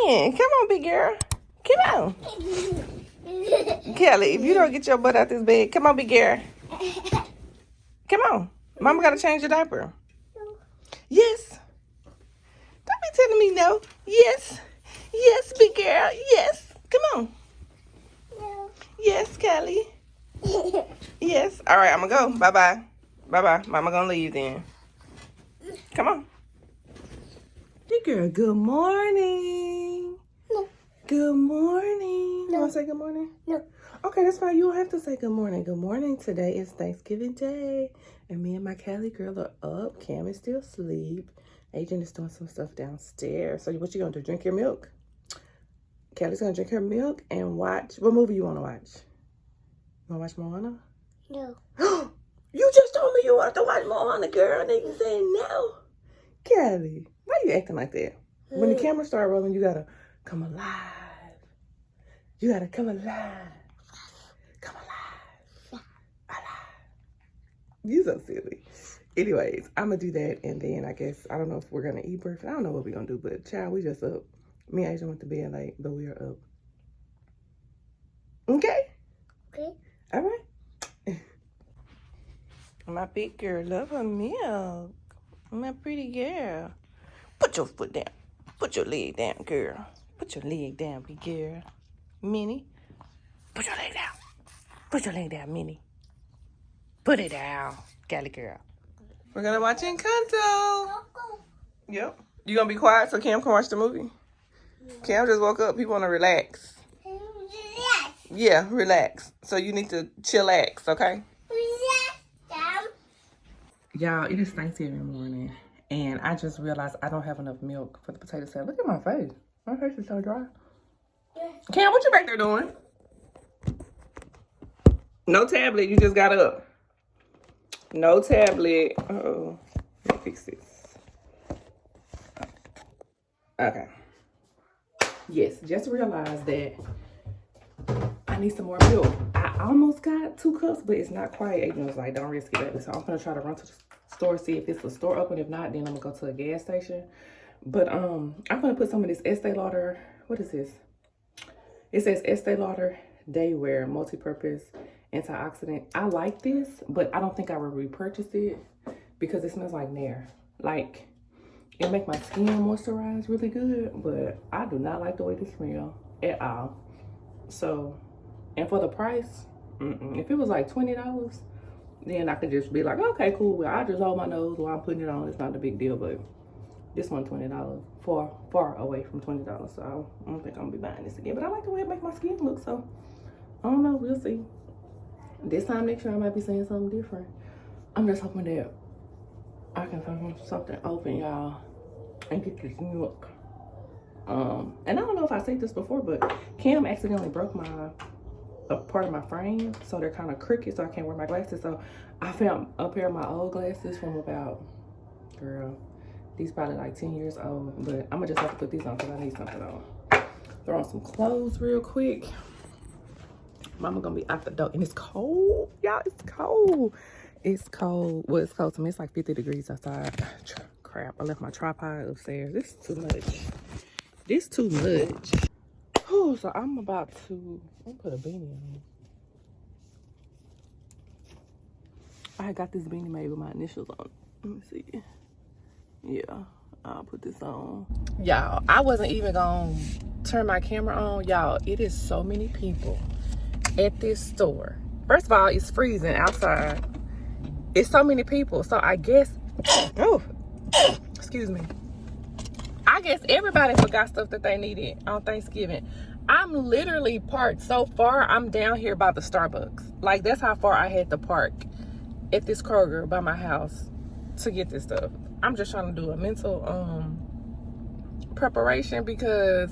in. Come on, big girl. Come on. Kelly, if you don't get your butt out this bed, come on, big girl. Come on. Mama got to change your diaper. Yes. Don't be telling me no. Yes. Yes, big girl. Yes. Come on. Yes, Kelly. Yes. All right, I'm going to go. Bye-bye. Bye-bye. Mama going to leave then. Come on. Big girl, good morning. No. Good morning. No. You want to say good morning? No. Okay, that's fine. You don't have to say good morning. Good morning. Today is Thanksgiving Day. And me and my Cali girl are up. Cam is still asleep. Agent is doing some stuff downstairs. So what you going to do? Drink your milk? Callie's going to drink her milk and watch. What movie you want to watch? You want to watch Moana? No. You just told me you wanted to watch Moana, girl. And then you saying no. Callie, why you acting like that? When the camera start rolling, you got to come alive. You got to come alive. Come alive. Alive. You so silly. Anyways, I'm going to do that. And then I guess, I don't know if we're going to eat breakfast. I don't know what we're going to do. But, child, we just up. Me and Asia went to bed late, but we are up. Okay? Okay. All right. My big girl love her milk. My pretty girl. Put your foot down. Put your leg down, girl. Put your leg down, big girl. Minnie. Put your leg down. Put your leg down, Minnie. Put it down, Cali girl. We're going to watch Encanto. Yep. You going to be quiet so Cam can watch the movie? Cam just woke up. He want to relax. Relax. Yeah, relax. So you need to chillax, okay? Y'all, it is Thanksgiving morning, and I just realized I don't have enough milk for the potato salad. Look at my face. My face is so dry. Cam, what you back there doing? No tablet. You just got up. No tablet. Uh-oh. Let me fix this. Okay. Yes, just realized that I need some more milk. I almost got 2 cups, but it's not quite. Adrian was like, don't risk it. So I'm going to try to run to the store, see if it's a store open. If not, then I'm going to go to a gas station. But I'm going to put some of this Estee Lauder. What is this? It says Estee Lauder Daywear Multi-Purpose Antioxidant. I like this, but I don't think I will repurchase it because it smells like Nair. Like, it make my skin moisturize really good, but I do not like the way this smells at all. So, and for the price, if it was like $20, then I could just be like, okay, cool. Well, I just hold my nose while I'm putting it on. It's not a big deal, but this one $20, far away from $20. So I don't think I'm gonna be buying this again. But I like the way it makes my skin look. So I don't know. We'll see. This time next year, I might be saying something different. I'm just hoping that I can find something open, y'all, and get this milk. And I don't know if I said this before, but Cam accidentally broke a part of my frame, so they're kind of crooked, so I can't wear my glasses. So I found a pair of my old glasses from about, girl, these probably like 10 years old, but I'm gonna just have to put these on because I need something on. Throw on some clothes real quick. Mama gonna be out the door, and it's cold, y'all. It's cold. It's cold. Well, it's cold to me. It's like 50 degrees outside. Crap, I left my tripod upstairs. This is too much. This too much. Oh, so I'm about to put a beanie on. I got this beanie made with my initials on it. Let me see. Yeah, I'll put this on. Y'all, I wasn't even gonna turn my camera on. Y'all, it is so many people at this store. First of all, it's freezing outside. It's so many people. So I guess, oh, excuse me. I guess everybody forgot stuff that they needed on Thanksgiving. I'm literally parked so far. I'm down here by the Starbucks. Like, that's how far I had to park at this Kroger by my house to get this stuff. I'm just trying to do a mental preparation, because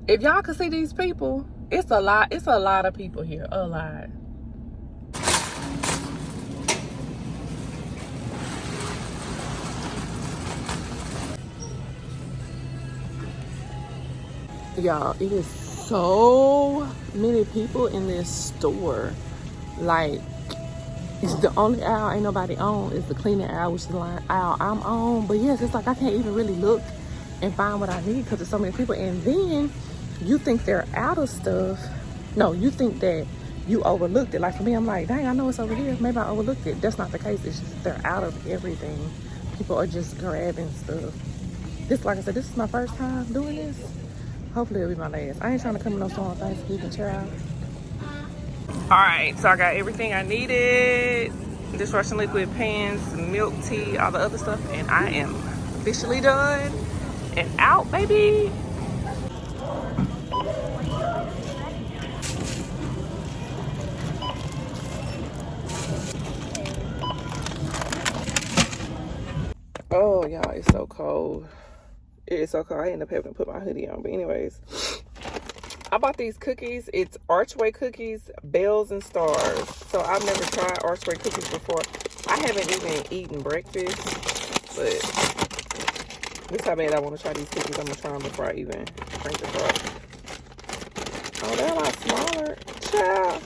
if y'all could see these people, it's a lot of people here. A lot. Y'all, it is so many people in this store. Like, it's the only aisle ain't nobody on is the cleaning aisle, which is the aisle I'm on. But yes, it's like I can't even really look and find what I need because there's so many people. And then you think they're out of stuff. No, you think that you overlooked it. Like for me, I'm like, dang, I know it's over here. Maybe I overlooked it. That's not the case. It's just they're out of everything. People are just grabbing stuff. This, like I said, this is my first time doing this. Hopefully it'll be my last. I ain't trying to come in no store on Thanksgiving, child. All right, so I got everything I needed. Dishwashing liquid, pans, milk, tea, all the other stuff. And I am officially done and out, baby. Oh, y'all, it's so cold. It's so cold. I ended up having to put my hoodie on. But anyways, I bought these cookies. It's Archway cookies, bells and stars. So I've never tried Archway cookies before. I haven't even eaten breakfast, but this is how bad I want to try these cookies. I'm gonna try them before I even crank the car. Oh, they're a lot smaller. Child.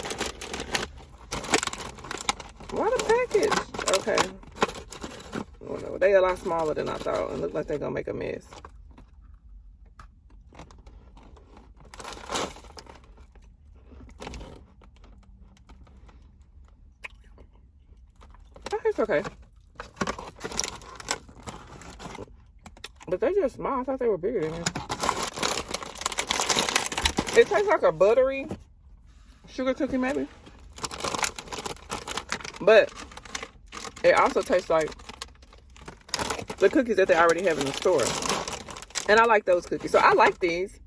What a package. Okay. Oh, no, they a lot smaller than I thought. It looks like they're gonna make a mess. It's okay. But they're just small. I thought they were bigger than this. It tastes like a buttery sugar cookie maybe. But it also tastes like the cookies that they already have in the store. And I like those cookies. So I like these.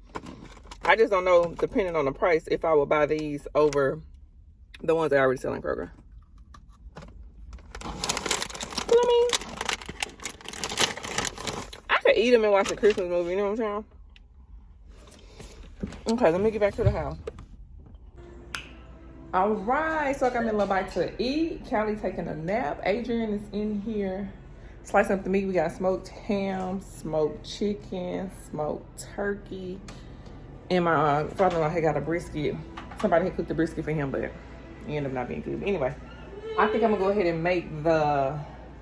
I just don't know, depending on the price, if I would buy these over the ones they already sell in Kroger. Eat them and watch a Christmas movie, you know what I'm saying? Okay, let me get back to the house. All right, so I got me a little bite to eat. Callie taking a nap. Adrian is in here slicing up the meat. We got smoked ham, smoked chicken, smoked turkey. And my father-in-law had got a brisket. Somebody had cooked the brisket for him, but it ended up not being good. But anyway, I think I'm gonna go ahead and make the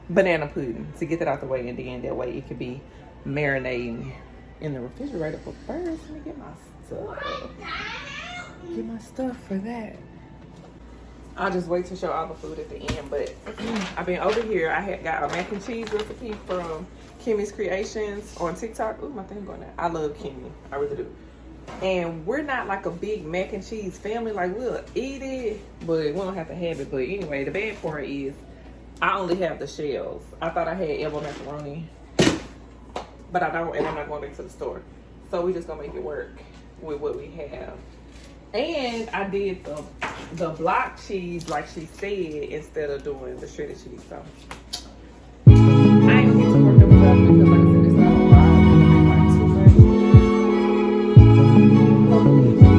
banana pudding to get that out the way, and then that way it could be marinating in the refrigerator. But first, let me get my stuff. Get my stuff for that. I'll just wait to show all the food at the end. But I've been over here. I had got a mac and cheese recipe from Kimmy's Creations on TikTok. Ooh, my thing going out. I love Kimmy. I really do. And we're not like a big mac and cheese family. Like, we'll eat it, but we don't have to have it. But anyway, the bad part is I only have the shells. I thought I had elbow macaroni, but I don't, and I'm not going back to the store. So we just gonna make it work with what we have. And I did the block cheese like she said instead of doing the shredded cheese. So I ain't gonna get too worked up about it because like I said, it's not a lot. I'm gonna make like too much. Hopefully it's not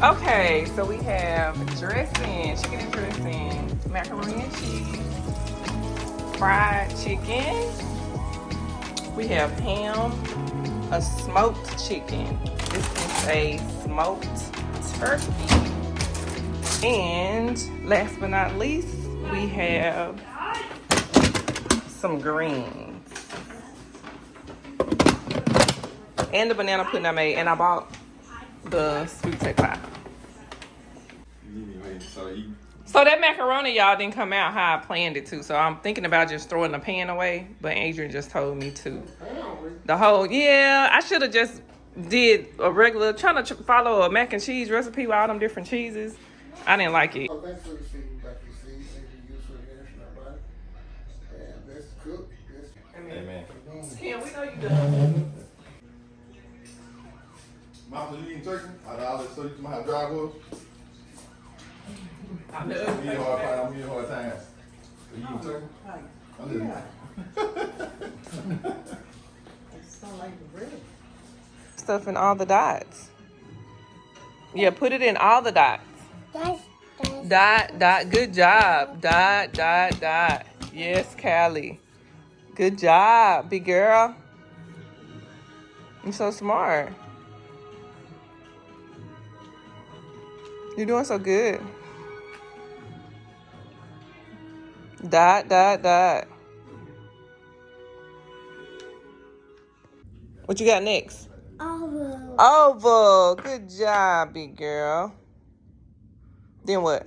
Okay, so we have dressing, chicken and dressing, macaroni and cheese, fried chicken. We have ham, a smoked chicken. This is a smoked turkey. And last but not least, we have some greens. And the banana pudding I made. And I bought the sweet potato pie. So that macaroni, y'all, didn't come out how I planned it to. So I'm thinking about just throwing the pan away. But Adrian just told me to. The whole, yeah, I should have just did a regular, trying to follow a mac and cheese recipe with all them different cheeses. I didn't like it. Oh, thanks for the feedback you see. Thank you for the internet, right? And let's cook. Amen. Kim, we know you done. Mama, you eating turkey? I always show you how to drive was. I know. I'm eating hard times. You eating turkey? I'm just Stuff in all the dots. Yeah, put it in all the dots. Dot. Good job. Dot. Yes, Callie. Good job, big girl. You're so smart. You're doing so good. Dot. What you got next? Oval. Good job, big girl. Then what?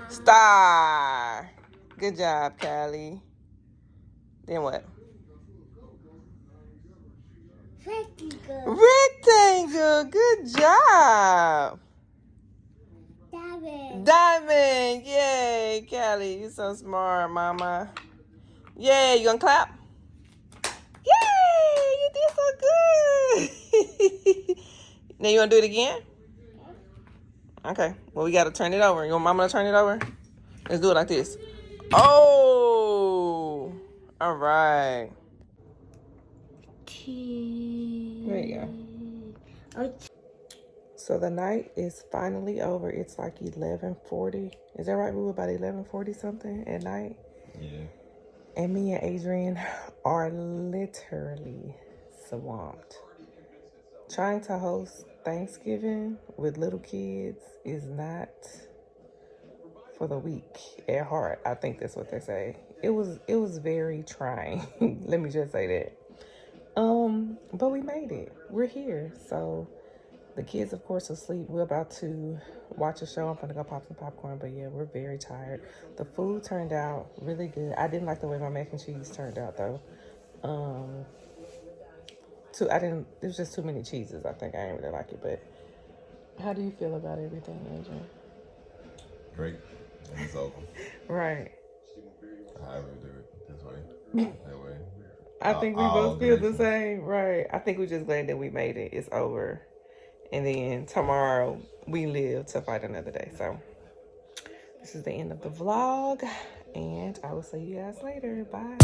Star. Good job, Callie. Then what? Rectangle. Good job. Diamond. Yay, Callie. You so smart, mama. Yay, you gonna clap? Yay, you did so good. Now you wanna do it again? Okay, well, we gotta turn it over. You want mama to turn it over? Let's do it like this. Oh, all right. There you go. So the night is finally over. It's like 11:40. Is that right? We were about 11:40 something at night. yeah. And me and Adrian are literally swamped. Trying to host Thanksgiving with little kids is not for the weak at heart. I think that's what they say. It was very trying. Let me just say that. But we made it. We're here. So the kids, of course, are asleep. We're about to watch a show. I'm gonna go pop some popcorn. But yeah, we're very tired. The food turned out really good. I didn't like the way my mac and cheese turned out though. It was just too many cheeses. I think I didn't really like it. But how do you feel about everything, Adrian? Great. And it's over. Right. I would do it this way. That way. I think we both feel the same. Right. I think we're just glad that we made it. It's over. And then tomorrow we live to fight another day. So this is the end of the vlog. And I will see you guys later. Bye.